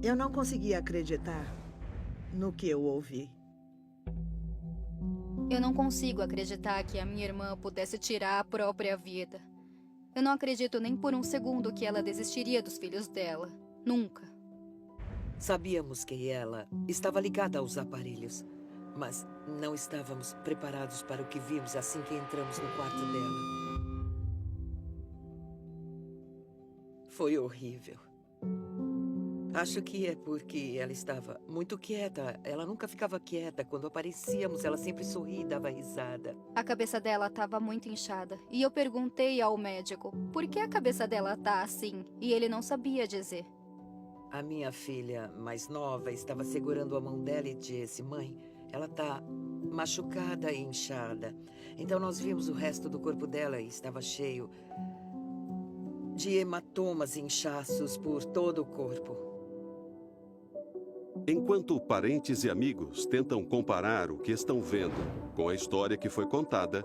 Eu não conseguia acreditar no que eu ouvi. Eu não consigo acreditar que a minha irmã pudesse tirar a própria vida. Eu não acredito nem por um segundo que ela desistiria dos filhos dela. Nunca. Sabíamos que ela estava ligada aos aparelhos, mas não estávamos preparados para o que vimos assim que entramos no quarto dela. Foi horrível. Acho que é porque ela estava muito quieta. Ela nunca ficava quieta. Quando aparecíamos, ela sempre sorria e dava risada. A cabeça dela estava muito inchada. E eu perguntei ao médico por que a cabeça dela tá assim. E ele não sabia dizer. A minha filha mais nova estava segurando a mão dela e disse: "Mãe, ela tá machucada e inchada." Então nós vimos o resto do corpo dela e estava cheio de hematomas e inchaços por todo o corpo. Enquanto parentes e amigos tentam comparar o que estão vendo com a história que foi contada,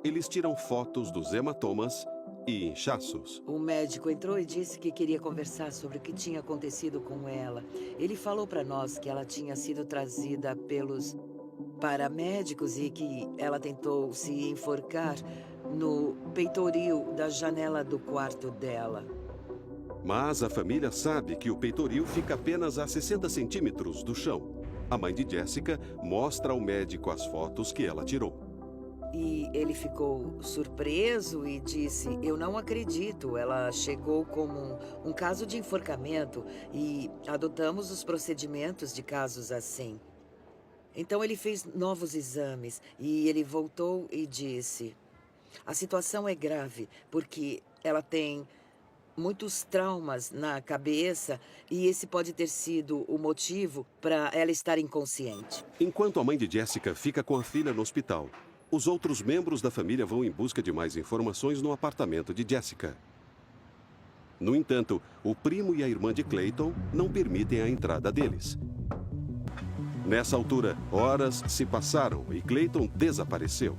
eles tiram fotos dos hematomas e inchaços. O médico entrou e disse que queria conversar sobre o que tinha acontecido com ela. Ele falou para nós que ela tinha sido trazida pelos paramédicos e que ela tentou se enforcar no peitoril da janela do quarto dela. Mas a família sabe que o peitoril fica apenas a 60 centímetros do chão. A mãe de Jessica mostra ao médico as fotos que ela tirou. E ele ficou surpreso e disse: "Eu não acredito, ela chegou como um caso de enforcamento e adotamos os procedimentos de casos assim." Então ele fez novos exames e ele voltou e disse: "A situação é grave porque ela tem muitos traumas na cabeça e esse pode ter sido o motivo para ela estar inconsciente." Enquanto a mãe de Jessica fica com a filha no hospital, os outros membros da família vão em busca de mais informações no apartamento de Jessica. No entanto, o primo e a irmã de Clayton não permitem a entrada deles. Nessa altura, horas se passaram e Clayton desapareceu.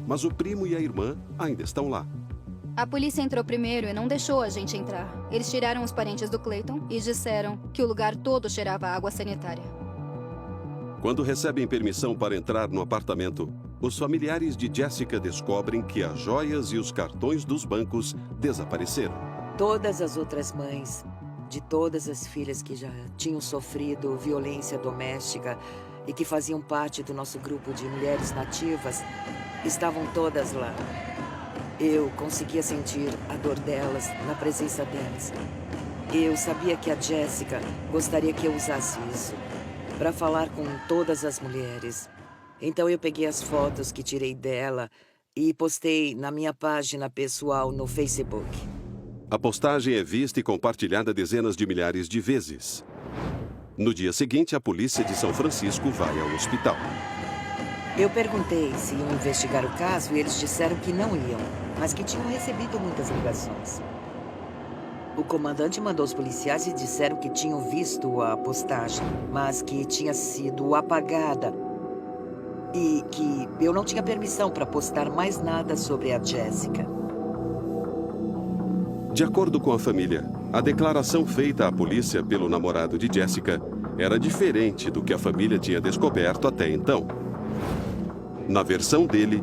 Mas o primo e a irmã ainda estão lá. A polícia entrou primeiro e não deixou a gente entrar. Eles tiraram os parentes do Clayton e disseram que o lugar todo cheirava água sanitária. Quando recebem permissão para entrar no apartamento, os familiares de Jessica descobrem que as joias e os cartões dos bancos desapareceram. Todas as outras mães de todas as filhas que já tinham sofrido violência doméstica e que faziam parte do nosso grupo de mulheres nativas estavam todas lá. Eu conseguia sentir a dor delas na presença delas. Eu sabia que a Jessica gostaria que eu usasse isso para falar com todas as mulheres. Então eu peguei as fotos que tirei dela e postei na minha página pessoal no Facebook. A postagem é vista e compartilhada dezenas de milhares de vezes. No dia seguinte, a polícia de São Francisco vai ao hospital. Eu perguntei se iam investigar o caso e eles disseram que não iam, mas que tinham recebido muitas ligações. O comandante mandou os policiais e disseram que tinham visto a postagem, mas que tinha sido apagada e que eu não tinha permissão para postar mais nada sobre a Jessica. De acordo com a família, a declaração feita à polícia pelo namorado de Jessica era diferente do que a família tinha descoberto até então. Na versão dele,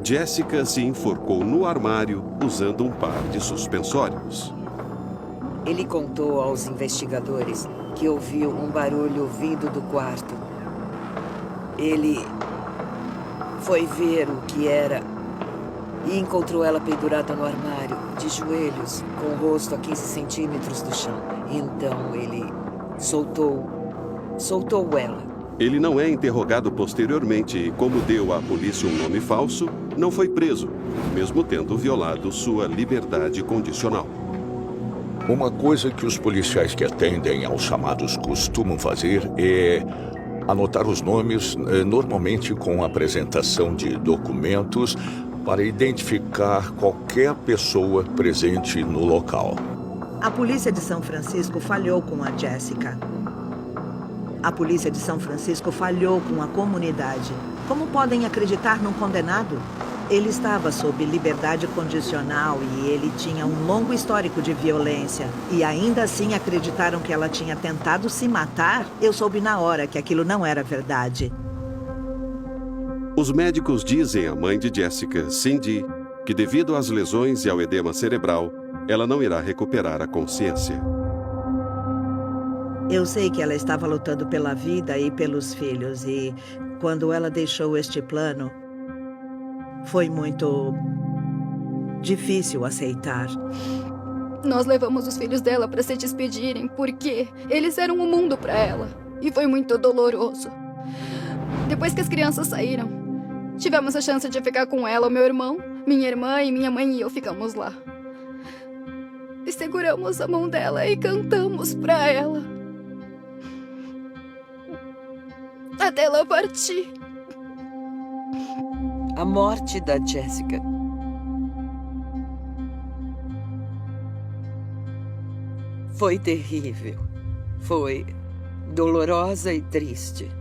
Jessica se enforcou no armário usando um par de suspensórios. Ele contou aos investigadores que ouviu um barulho vindo do quarto. Ele foi ver o que era e encontrou ela pendurada no armário, de joelhos, com o rosto a 15 centímetros do chão. Então ele soltou ela. Ele não é interrogado posteriormente e, como deu à polícia um nome falso, não foi preso, mesmo tendo violado sua liberdade condicional. Uma coisa que os policiais que atendem aos chamados costumam fazer é anotar os nomes, normalmente com a apresentação de documentos, para identificar qualquer pessoa presente no local. A polícia de São Francisco falhou com a Jessica. A polícia de São Francisco falhou com a comunidade. Como podem acreditar num condenado? Ele estava sob liberdade condicional e ele tinha um longo histórico de violência. E ainda assim acreditaram que ela tinha tentado se matar? Eu soube na hora que aquilo não era verdade. Os médicos dizem à mãe de Jessica, Cindy, que devido às lesões e ao edema cerebral, ela não irá recuperar a consciência. Eu sei que ela estava lutando pela vida e pelos filhos. E quando ela deixou este plano, foi muito difícil aceitar. Nós levamos os filhos dela para se despedirem porque eles eram o mundo para ela. E foi muito doloroso. Depois que as crianças saíram, tivemos a chance de ficar com ela, o meu irmão, minha irmã e minha mãe e eu ficamos lá. E seguramos a mão dela e cantamos para ela. Até ela partir. A morte da Jessica foi terrível. Foi dolorosa e triste.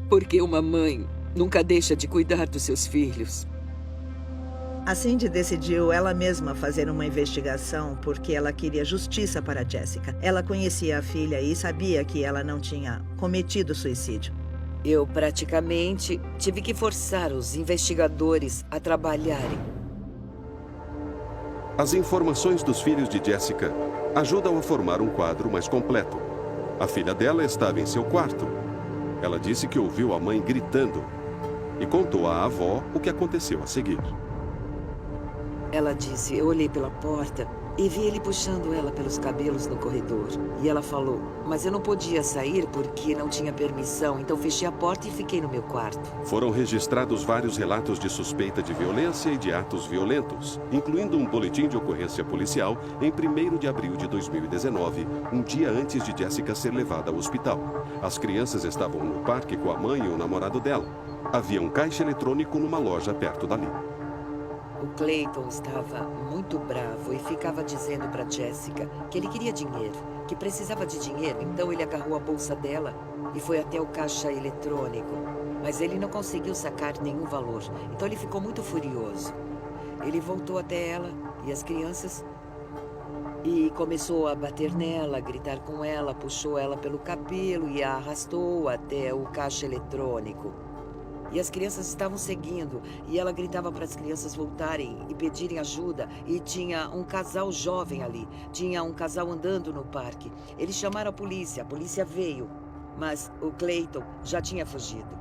Porque uma mãe nunca deixa de cuidar dos seus filhos. A Cindy decidiu ela mesma fazer uma investigação porque ela queria justiça para Jessica. Ela conhecia a filha e sabia que ela não tinha cometido suicídio. Eu praticamente tive que forçar os investigadores a trabalharem. As informações dos filhos de Jessica ajudam a formar um quadro mais completo. A filha dela estava em seu quarto. Ela disse que ouviu a mãe gritando e contou à avó o que aconteceu a seguir. Ela disse, eu olhei pela porta e vi ele puxando ela pelos cabelos no corredor. E ela falou, mas eu não podia sair porque não tinha permissão, então fechei a porta e fiquei no meu quarto. Foram registrados vários relatos de suspeita de violência e de atos violentos, incluindo um boletim de ocorrência policial em 1º de abril de 2019, um dia antes de Jessica ser levada ao hospital. As crianças estavam no parque com a mãe e o namorado dela. Havia um caixa eletrônico numa loja perto dali. O Clayton estava muito bravo e ficava dizendo para Jessica que ele queria dinheiro, que precisava de dinheiro. Então ele agarrou a bolsa dela e foi até o caixa eletrônico. Mas ele não conseguiu sacar nenhum valor, então ele ficou muito furioso. Ele voltou até ela e as crianças e começou a bater nela, a gritar com ela, puxou ela pelo cabelo e a arrastou até o caixa eletrônico. E as crianças estavam seguindo, e ela gritava para as crianças voltarem e pedirem ajuda. E tinha um casal jovem ali, tinha um casal andando no parque. Eles chamaram a polícia veio, mas o Clayton já tinha fugido.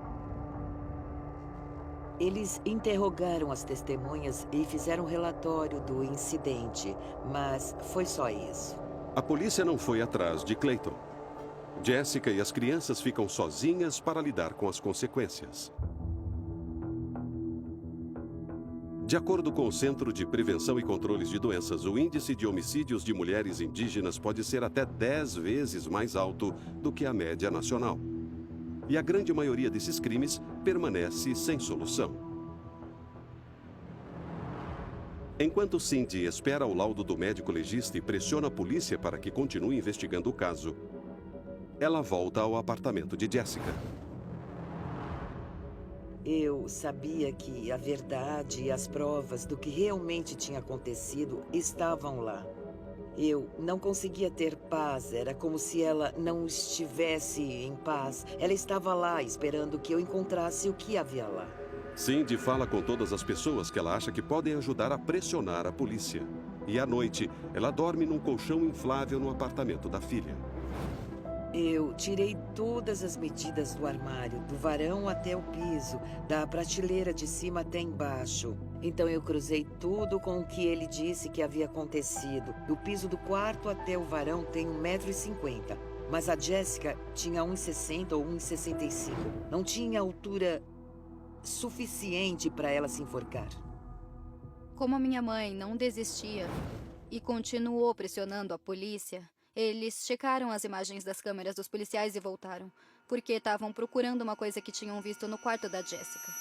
Eles interrogaram as testemunhas e fizeram um relatório do incidente, mas foi só isso. A polícia não foi atrás de Clayton. Jessica e as crianças ficam sozinhas para lidar com as consequências. De acordo com o Centro de Prevenção e Controles de Doenças, o índice de homicídios de mulheres indígenas pode ser até 10 vezes mais alto do que a média nacional. E a grande maioria desses crimes permanece sem solução. Enquanto Cindy espera o laudo do médico legista e pressiona a polícia para que continue investigando o caso, ela volta ao apartamento de Jessica. Eu sabia que a verdade e as provas do que realmente tinha acontecido estavam lá. Eu não conseguia ter paz, era como se ela não estivesse em paz. Ela estava lá esperando que eu encontrasse o que havia lá. Cindy fala com todas as pessoas que ela acha que podem ajudar a pressionar a polícia. E à noite, ela dorme num colchão inflável no apartamento da filha. Eu tirei todas as medidas do armário, do varão até o piso, da prateleira de cima até embaixo. Então eu cruzei tudo com o que ele disse que havia acontecido. Do piso do quarto até o varão tem 1,50 m. Mas a Jessica tinha 1,60 ou 1,65. Não tinha altura suficiente para ela se enforcar. Como a minha mãe não desistia e continuou pressionando a polícia, eles checaram as imagens das câmeras dos policiais e voltaram, porque estavam procurando uma coisa que tinham visto no quarto da Jessica.